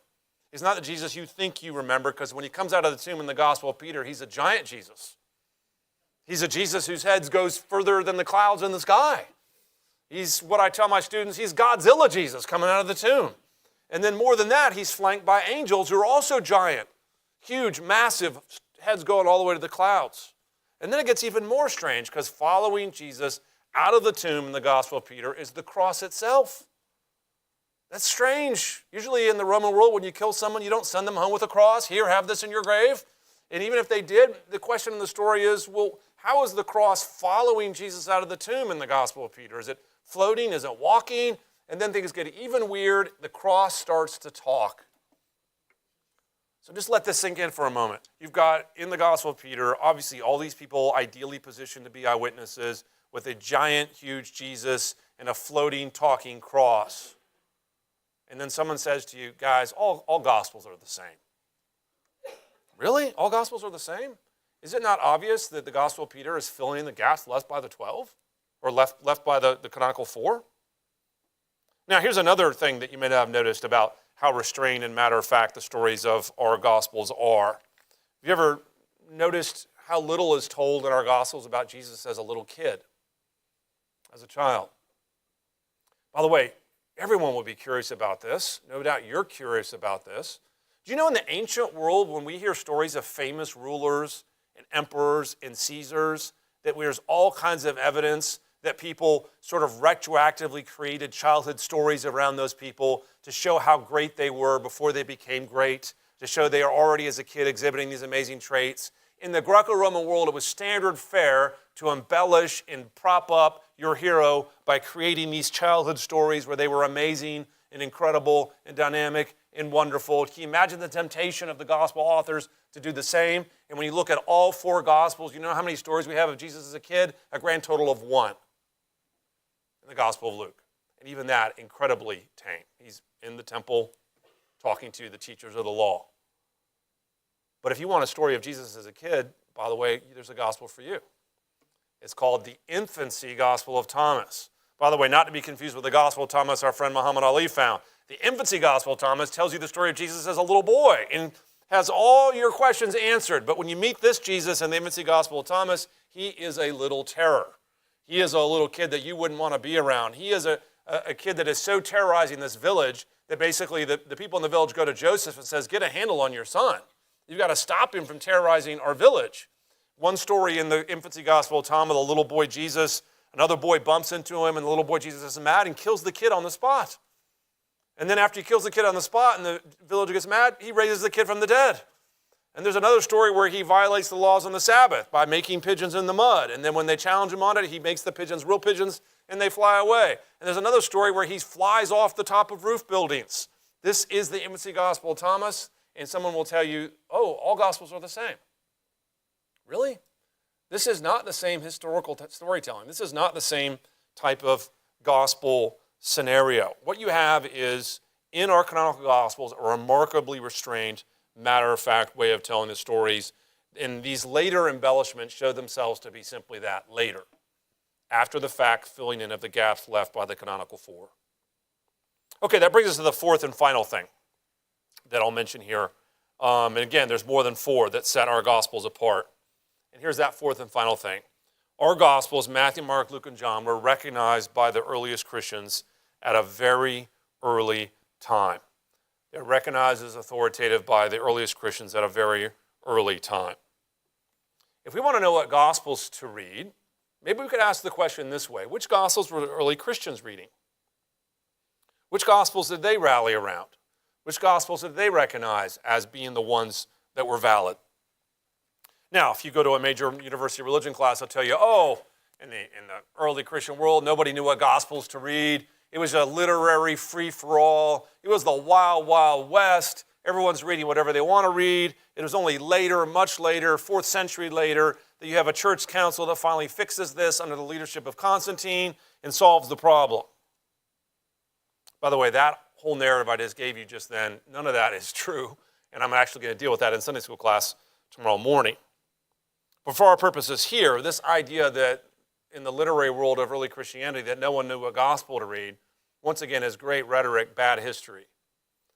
He's not the Jesus you think you remember, because when he comes out of the tomb in the Gospel of Peter, he's a giant Jesus. He's a Jesus whose head goes further than the clouds in the sky. He's what I tell my students, he's Godzilla Jesus coming out of the tomb. And then more than that, he's flanked by angels who are also giant, huge, massive, heads going all the way to the clouds. And then it gets even more strange, because following Jesus out of the tomb in the Gospel of Peter is the cross itself. That's strange. Usually in the Roman world, when you kill someone, you don't send them home with a cross. Here, have this in your grave. And even if they did, the question in the story is, well, how is the cross following Jesus out of the tomb in the Gospel of Peter? Is it floating? Is it walking? And then things get even weird. The cross starts to talk. So just let this sink in for a moment. You've got, in the Gospel of Peter, obviously all these people ideally positioned to be eyewitnesses with a giant, huge Jesus and a floating, talking cross. And then someone says to you, guys, all Gospels are the same. Really? All Gospels are the same? Is it not obvious that the Gospel of Peter is filling in the gaps left by the 12? Or left by the canonical 4? Now, here's another thing that you may not have noticed about how restrained and matter-of-fact the stories of our Gospels are. Have you ever noticed how little is told in our Gospels about Jesus as a little kid, as a child? By the way, everyone would be curious about this. No doubt you're curious about this. Do you know in the ancient world, when we hear stories of famous rulers and emperors and Caesars, that there's all kinds of evidence that people sort of retroactively created childhood stories around those people to show how great they were before they became great, to show they are already as a kid exhibiting these amazing traits? In the Greco-Roman world, it was standard fare to embellish and prop up your hero by creating these childhood stories where they were amazing and incredible and dynamic and wonderful. Can you imagine the temptation of the gospel authors to do the same? And when you look at all 4 gospels, you know how many stories we have of Jesus as a kid? A grand total of 1 in the Gospel of Luke. And even that, incredibly tame. He's in the temple talking to the teachers of the law. But if you want a story of Jesus as a kid, by the way, there's a gospel for you. It's called the Infancy Gospel of Thomas. By the way, not to be confused with the Gospel of Thomas our friend Muhammad Ali found. The Infancy Gospel of Thomas tells you the story of Jesus as a little boy and has all your questions answered. But when you meet this Jesus in the Infancy Gospel of Thomas, he is a little terror. He is a little kid that you wouldn't want to be around. He is a kid that is so terrorizing this village that basically the people in the village go to Joseph and says, get a handle on your son. You've got to stop him from terrorizing our village. One story in the Infancy Gospel of Thomas, the little boy Jesus, another boy bumps into him, and the little boy Jesus is mad and kills the kid on the spot. And then after he kills the kid on the spot and the villager gets mad, he raises the kid from the dead. And there's another story where he violates the laws on the Sabbath by making pigeons in the mud. And then when they challenge him on it, he makes the pigeons real pigeons and they fly away. And there's another story where he flies off the top of roof buildings. This is the Infancy Gospel of Thomas. And someone will tell you, oh, all Gospels are the same. Really? This is not the same historical storytelling. This is not the same type of gospel scenario. What you have is, in our canonical Gospels, a remarkably restrained, matter-of-fact way of telling the stories. And these later embellishments show themselves to be simply that, later. After the fact, filling in of the gaps left by the canonical 4. Okay, that brings us to the 4th and final thing that I'll mention here. And again, there's more than 4 that set our Gospels apart. And here's that 4th and final thing. Our Gospels, Matthew, Mark, Luke, and John, were recognized by the earliest Christians at a very early time. They're recognized as authoritative by the earliest Christians at a very early time. If we want to know what Gospels to read, maybe we could ask the question this way. Which Gospels were the early Christians reading? Which Gospels did they rally around? Which Gospels did they recognize as being the ones that were valid? Now, if you go to a major university religion class, they'll tell you, oh, in the early Christian world, nobody knew what Gospels to read. It was a literary free-for-all. It was the wild, wild west. Everyone's reading whatever they want to read. It was only later, much later, 4th century later, that you have a church council that finally fixes this under the leadership of Constantine and solves the problem. By the way, that whole narrative I just gave you just then, none of that is true, and I'm actually going to deal with that in Sunday school class tomorrow morning. But for our purposes here, this idea that in the literary world of early Christianity that no one knew what gospel to read, once again, is great rhetoric, bad history.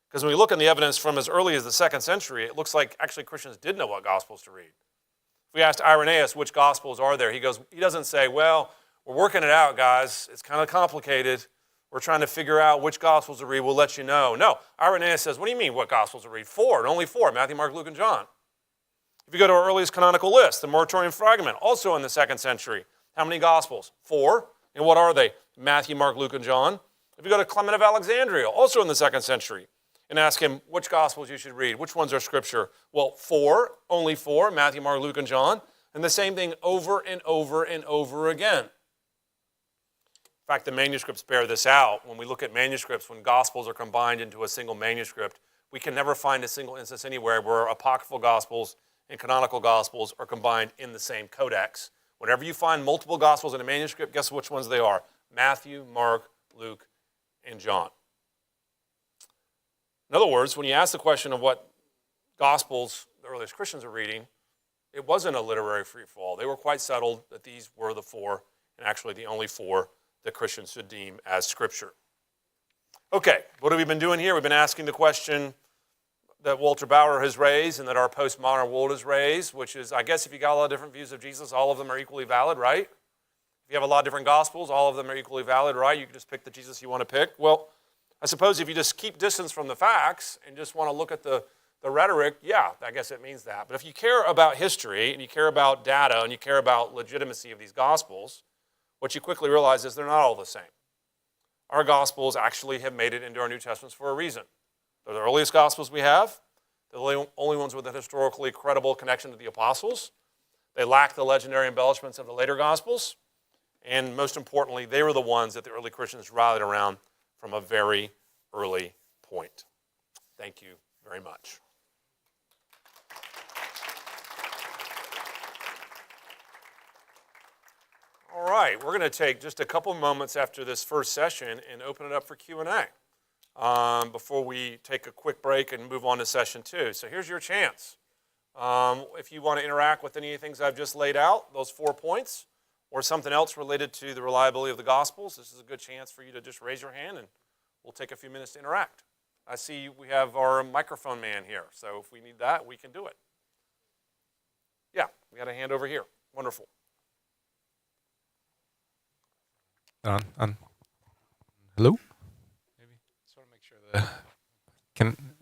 Because when we look in the evidence from as early as the 2nd century, it looks like actually Christians did know what gospels to read. If we asked Irenaeus which gospels are there, he doesn't say, well, we're working it out, guys. It's kind of complicated. We're trying to figure out which gospels to read. We'll let you know. No, Irenaeus says, what do you mean what gospels to read? 4, and only 4, Matthew, Mark, Luke, and John. If you go to our earliest canonical list, the Moratorium Fragment, also in the 2nd century, how many gospels? 4, and what are they? Matthew, Mark, Luke, and John. If you go to Clement of Alexandria, also in the 2nd century, and ask him which gospels you should read, which ones are scripture? Well, 4, only 4, Matthew, Mark, Luke, and John, and the same thing over and over and over again. In fact, the manuscripts bear this out. When we look at manuscripts, when gospels are combined into a single manuscript, we can never find a single instance anywhere where apocryphal gospels and canonical gospels are combined in the same codex. Whenever you find multiple gospels in a manuscript, guess which ones they are? Matthew, Mark, Luke, and John. In other words, when you ask the question of what gospels the earliest Christians are reading, it wasn't a literary free-for-all. They were quite settled that these were the 4, and actually the only 4 that Christians should deem as scripture. Okay, what have we been doing here? We've been asking the question that Walter Bauer has raised and that our postmodern world has raised, which is, I guess if you got a lot of different views of Jesus, all of them are equally valid, right? If you have a lot of different gospels, all of them are equally valid, right? You can just pick the Jesus you want to pick. Well, I suppose if you just keep distance from the facts and just want to look at the rhetoric, yeah, I guess it means that. But if you care about history and you care about data and you care about legitimacy of these gospels, what you quickly realize is they're not all the same. Our gospels actually have made it into our New Testaments for a reason. They're the earliest gospels we have. They're the only ones with a historically credible connection to the apostles. They lack the legendary embellishments of the later gospels. And most importantly, they were the ones that the early Christians rallied around from a very early point. Thank you very much. All right, we're going to take just a couple moments after this first session and open it up for Q&A before we take a quick break and move on to session 2. So here's your chance. If you want to interact with any of the things I've just laid out, those 4 points, or something else related to the reliability of the Gospels, this is a good chance for you to just raise your hand and we'll take a few minutes to interact. I see we have our microphone man here, so if we need that, we can do it. Yeah, we got a hand over here. Wonderful. Hello? Maybe. Just want to make sure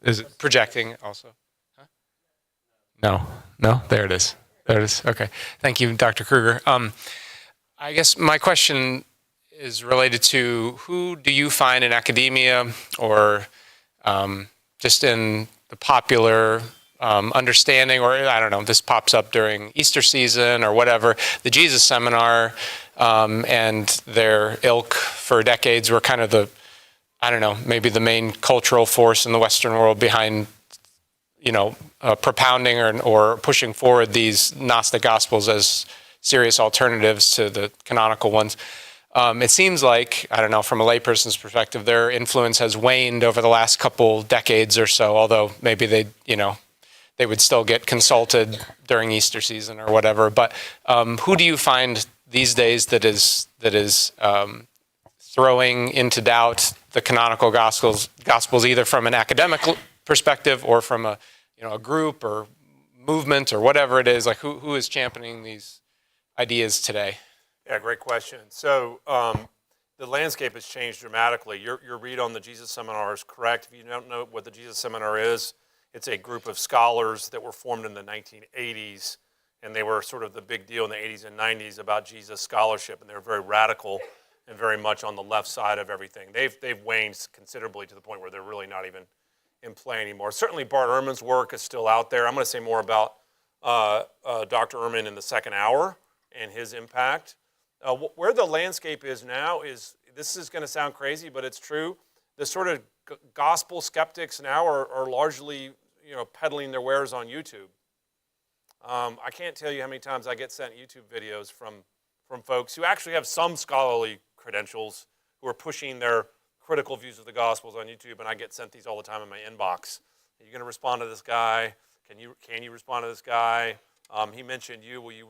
is it projecting also? Huh? No, there it is. Okay. Thank you, Dr. Kruger. I guess my question is related to who do you find in academia or just in the popular understanding, or I don't know, this pops up during Easter season or whatever, the Jesus Seminar and their ilk for decades were kind of maybe the main cultural force in the Western world behind, propounding or pushing forward these Gnostic Gospels as serious alternatives to the canonical ones. It seems like, I don't know, from a layperson's perspective, their influence has waned over the last couple decades or so, although maybe they would still get consulted during Easter season or whatever. But who do you find these days that is throwing into doubt the canonical gospels either from an academic perspective or from a group or movement or whatever it is? Like who is championing these ideas today? Yeah, great question. So the landscape has changed dramatically. Your read on the Jesus Seminar is correct. If you don't know what the Jesus Seminar is, it's a group of scholars that were formed in the 1980s, and they were sort of the big deal in the 80s and 90s about Jesus scholarship, and they were very radical and very much on the left side of everything. They've waned considerably to the point where they're really not even in play anymore. Certainly Bart Ehrman's work is still out there. I'm going to say more about Dr. Ehrman in the second hour and his impact. Where the landscape is now is, this is going to sound crazy, but it's true. The sort of gospel skeptics now are largely, peddling their wares on YouTube. I can't tell you how many times I get sent YouTube videos from folks who actually have some scholarly credentials who are pushing their critical views of the Gospels on YouTube, and I get sent these all the time in my inbox. Are you going to respond to this guy? Can you respond to this guy? He mentioned you. Will you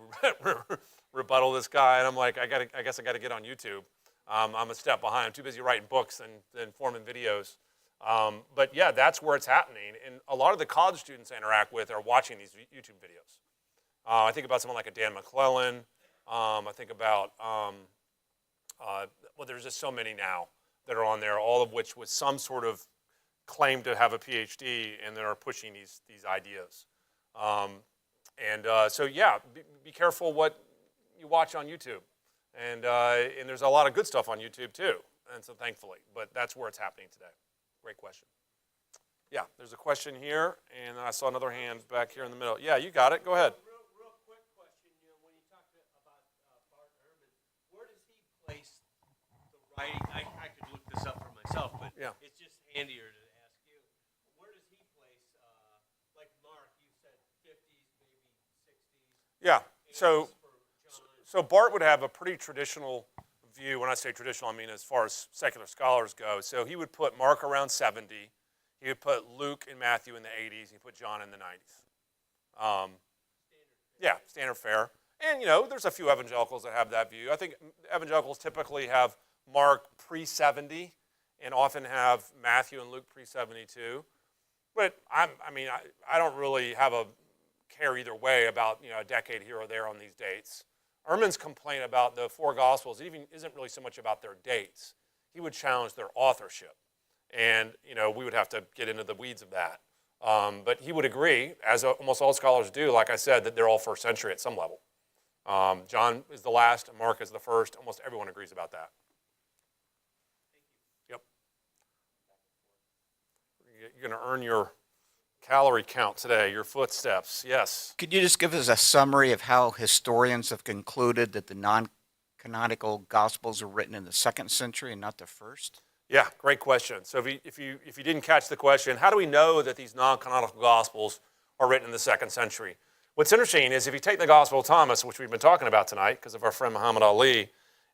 rebuttal this guy? And I'm like, I guess I got to get on YouTube. I'm a step behind. I'm too busy writing books and forming videos. But yeah, that's where it's happening. And a lot of the college students I interact with are watching these YouTube videos. I think about someone like a Dan McClellan. I think about, well, there's just so many now that are on there, all of which with some sort of claim to have a PhD and that are pushing these ideas. So yeah, be careful what you watch on YouTube. And there's a lot of good stuff on YouTube too, and so thankfully, but that's where it's happening today. Great question. Yeah, there's a question here, and I saw another hand back here in the middle. Yeah, you got it. Go ahead. Real quick question. When you talked about Bart Ehrman, where does he place the writing? I could look this up for myself, but Yeah. it's just handier to ask you. Where does he place, like Mark, you said 50s, maybe 60s? Yeah. So 80s for John? So Bart would have a pretty traditional view. When I say traditional, I mean as far as secular scholars go. So he would put Mark around 70. He would put Luke and Matthew in the 80s. He'd put John in the 90s. Yeah, standard fare. And, there's a few evangelicals that have that view. I think evangelicals typically have Mark pre-70 and often have Matthew and Luke pre-72. But I don't really have a care either way about, a decade here or there on these dates. Ehrman's complaint about the four Gospels even isn't really so much about their dates. He would challenge their authorship. And, we would have to get into the weeds of that. But he would agree, as almost all scholars do, like I said, that they're all first century at some level. John is the last, Mark is the first. Almost everyone agrees about that. Yep. You're going to earn your calorie count today, your footsteps. Yes. Could you just give us a summary of how historians have concluded that the non-canonical Gospels are written in the 2nd century and not the 1st? Yeah, great question. So if you didn't catch the question, how do we know that these non-canonical Gospels are written in the 2nd century? What's interesting is if you take the Gospel of Thomas, which we've been talking about tonight because of our friend Muhammad Ali,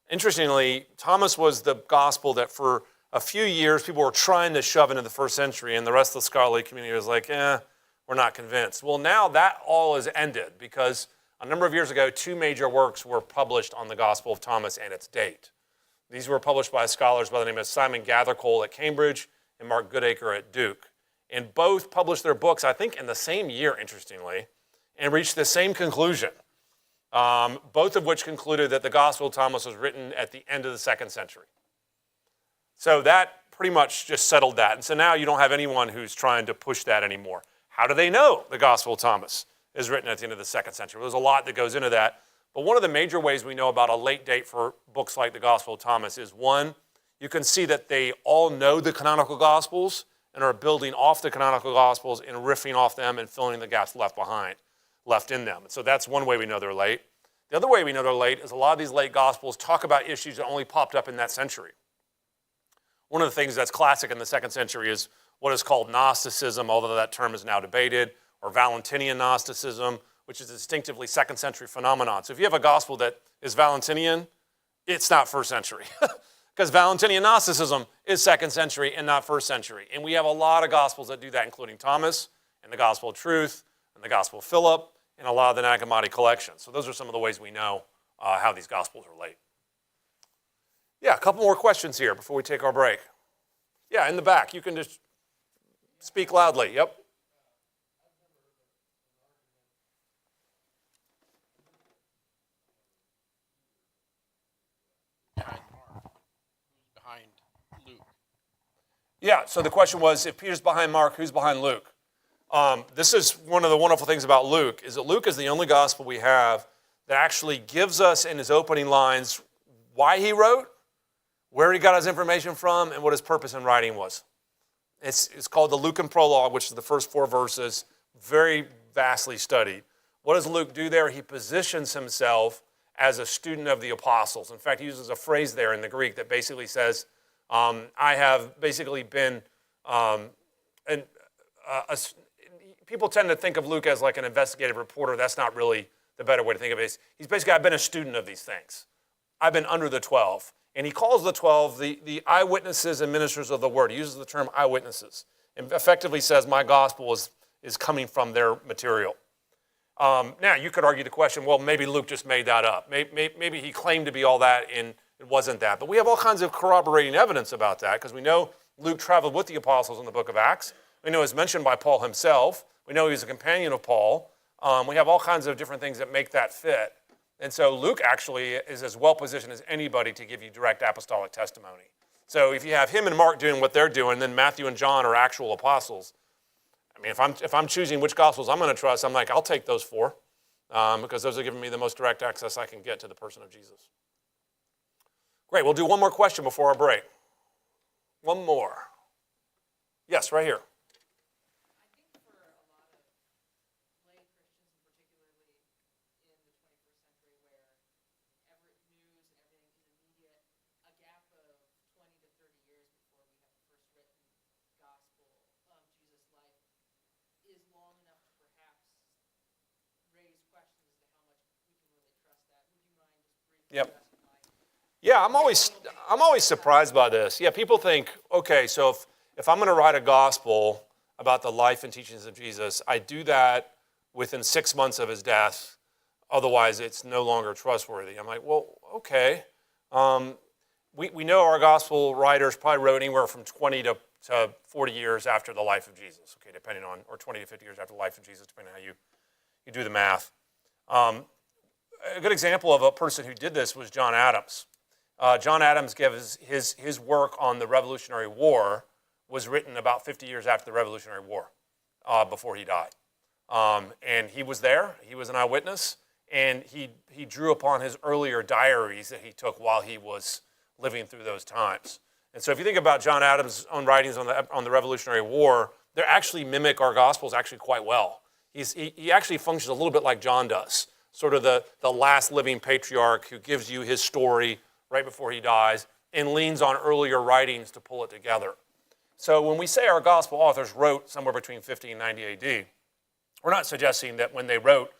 interestingly, Thomas was the Gospel that for a few years people were trying to shove into the 1st century, and the rest of the scholarly community was like, we're not convinced. Well, now that all is ended because a number of years ago, 2 major works were published on the Gospel of Thomas and its date. These were published by scholars by the name of Simon Gathercole at Cambridge and Mark Goodacre at Duke. And both published their books, I think, in the same year, interestingly, and reached the same conclusion, both of which concluded that the Gospel of Thomas was written at the end of the 2nd century. So that pretty much just settled that. And so now you don't have anyone who's trying to push that anymore. How do they know the Gospel of Thomas is written at the end of the 2nd century? Well, there's a lot that goes into that. But one of the major ways we know about a late date for books like the Gospel of Thomas is, one, you can see that they all know the canonical Gospels and are building off the canonical Gospels and riffing off them and filling in the gaps left in them. So that's one way we know they're late. The other way we know they're late is a lot of these late Gospels talk about issues that only popped up in that century. One of the things that's classic in the 2nd century is what is called Gnosticism, although that term is now debated, or Valentinian Gnosticism, which is a distinctively 2nd century phenomenon. So if you have a gospel that is Valentinian, it's not 1st century. Because Valentinian Gnosticism is 2nd century and not 1st century. And we have a lot of gospels that do that, including Thomas, and the Gospel of Truth, and the Gospel of Philip, and a lot of the Nag Hammadi collections. So those are some of the ways we know how these gospels are late. Yeah, a couple more questions here before we take our break. Yeah, in the back. You can just speak loudly. Yep. Behind Luke. Yeah, so the question was, if Peter's behind Mark, who's behind Luke? This is one of the wonderful things about Luke, is that Luke is the only gospel we have that actually gives us in his opening lines why he wrote, where he got his information from, and what his purpose in writing was. It's called the Lucan Prologue, which is the first 4 verses, very vastly studied. What does Luke do there? He positions himself as a student of the apostles. In fact, he uses a phrase there in the Greek that basically says, I have basically been, people tend to think of Luke as like an investigative reporter. That's not really the better way to think of it. He's basically, I've been a student of these things. I've been under the 12. And he calls the 12 the eyewitnesses and ministers of the word. He uses the term eyewitnesses and effectively says, my gospel is coming from their material. Now, you could argue the question, well, maybe Luke just made that up. Maybe he claimed to be all that and it wasn't that. But we have all kinds of corroborating evidence about that because we know Luke traveled with the apostles in the book of Acts. We know it's mentioned by Paul himself. We know he was a companion of Paul. We have all kinds of different things that make that fit. And so Luke actually is as well positioned as anybody to give you direct apostolic testimony. So if you have him and Mark doing what they're doing, then Matthew and John are actual apostles. I mean, if I'm choosing which gospels I'm going to trust, I'm like, I'll take those four because those are giving me the most direct access I can get to the person of Jesus. Great. We'll do one more question before our break. One more. Yes, right here. Yep. Yeah, I'm always surprised by this. Yeah, people think, okay, so if I'm going to write a gospel about the life and teachings of Jesus, I do that within 6 months of his death. Otherwise, it's no longer trustworthy. I'm like, well, okay. We know our gospel writers probably wrote anywhere from 20 to 40 years after the life of Jesus, okay, depending on, or 20 to 50 years after the life of Jesus, depending on how you do the math. A good example of a person who did this was John Adams. John Adams gives his work on the Revolutionary War was written about 50 years after the Revolutionary War, before he died. And he was there, he was an eyewitness, and he drew upon his earlier diaries that he took while he was living through those times. And so if you think about John Adams' own writings on the Revolutionary War, they actually mimic our Gospels actually quite well. He actually functions a little bit like John does, sort of the last living patriarch who gives you his story right before he dies and leans on earlier writings to pull it together. So when we say our gospel authors wrote somewhere between 50 and 90 AD, we're not suggesting that when they wrote,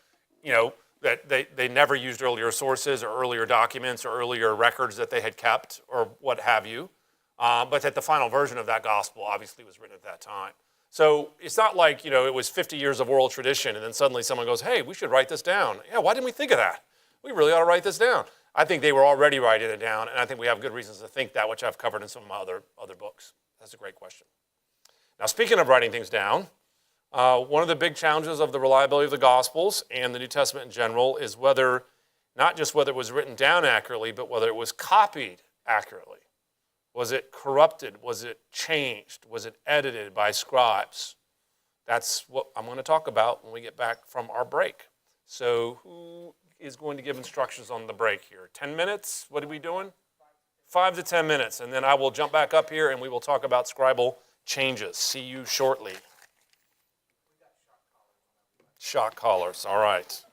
that they never used earlier sources or earlier documents or earlier records that they had kept or what have you, but that the final version of that gospel obviously was written at that time. So it's not like, it was 50 years of oral tradition and then suddenly someone goes, hey, we should write this down. Yeah, why didn't we think of that? We really ought to write this down. I think they were already writing it down, and I think we have good reasons to think that, which I've covered in some of my other books. That's a great question. Now, speaking of writing things down, one of the big challenges of the reliability of the Gospels and the New Testament in general is not just whether it was written down accurately, but whether it was copied accurately. Was it corrupted? Was it changed? Was it edited by scribes? That's what I'm going to talk about when we get back from our break. So who is going to give instructions on the break here? 10 minutes? What are we doing? 5 to 10 minutes. And then I will jump back up here and we will talk about scribal changes. See you shortly. Shock collars. All right.